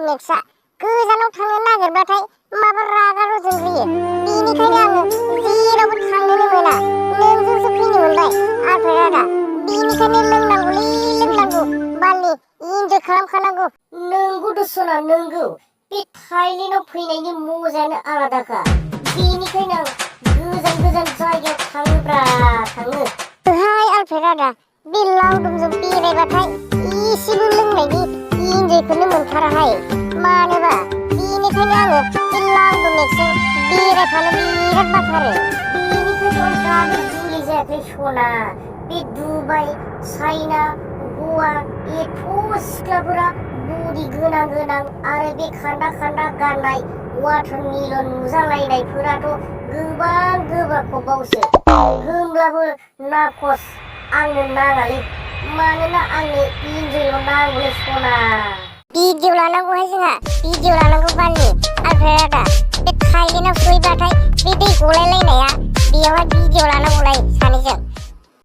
मेक्सआ गोजानाव थांनो नागिरबाथाय माबा रागाल' जोंग्रोयो। बेनिखायनो आङो जेरावबो थांनोनो मोना। नोंजोंसो फैनो मोनबाय आलफ्रेड आदा। बेनिखायनो लोंनांगौलै लोंनांगौ, बालनि इन्जय खालामखानांगौ। नंगौथ' सना नंगौ। बे थाइलेण्डआव फैनायनि मजायानो आलादाखा। बेनिखायनो आं गोजान गोजान जायगायाव थाङो। ओहाय आलफ्रेड आदा, बे लावदुमजों बेरायबाथाय इसेबो लोंनायनि इन्जयखौनो मोनथाराहाय। मानोबा बेनिखायनो आङो बे लावदुम मेक्सजों बेरायफानो बिराद बाथारो। बेनिखायनो आं दाबो जुलि जायाखै सना। बे दुबाइ, चाइना, गवा एथ' सिख्लाफोरा बडि गोनां आरो बे खान्दा गाननाय वाटारमेलन नुजालायनायफोराथ' गोबां गोब्राबबावसो। होमब्लाबो नाखस आंनो नाङालै, मानोना आंनो इन्जयल' नांगौलै सना। भिडिअ लानांगौहाय जोंहा, भिडिअ लानांगौ बालनि आलफ्रेड आदा। बे थाइलेण्डआव सहैबाथाय बे दै गलायलायनाया बेयावहाय भिडिअ लानांगौलाय सानैजों।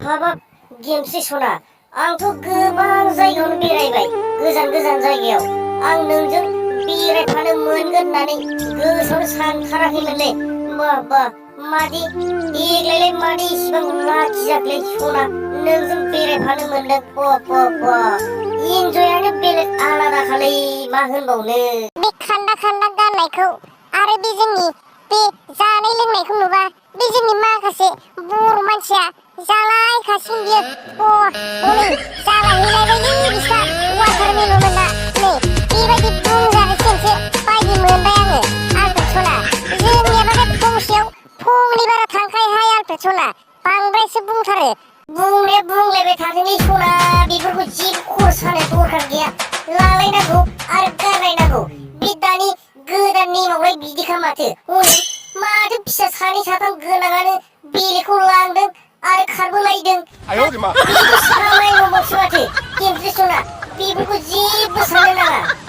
हाबाब गेमसै सना, आंथ' गोबां जायगायावनो बेरायबाय, गोजान जायगायाव। आं नोंजों बेरायफानो मोनगोन होननानै गोसोआवनो सानथाराखैमोनलै। बा मादि देग्लायलाय मादि इसिबां लाखि जाखोलै सना, नोंजों बेरायफानो मोनदों। इन्जयानो बेलेग आलादाखालै, मा होनबावनो। बे खान्दा गाननायखौ आरो बे जोंनि बे जानाय लोंनायखौ नुबा बे जोंनि माखासे बर' मानसिया जालायखासिगोन बियो। हनै जालायहैलायबायलै बिस्रा वाटारमेलनना। नै बेबायदि बुंजानोसैसो बायदि मोनबाय आङो आलफ्रेड सना। जोंनियाबा बे फंसेयाव फंनै बारा थांखायोहाय आलफ्रेड सना, बांद्रायसो बुंथारो। बुंलायबाय थाथोंलै सना, बेफोरखौ जेबो खर' सानो दरखार गैया। लालायनांगौ आरो गारलायनांगौ। बे दानि गोदान नेमावलाय बिदिखा माथो। हनै माथो फिसा सानै साथाम गोनाङानो बेलेगखौ लांदों आरो खारबोलायदों। बेथ' सालायगौबावसो माथो। गेमस्रि सना, बेफोरखौ जेबो साननो नाङा।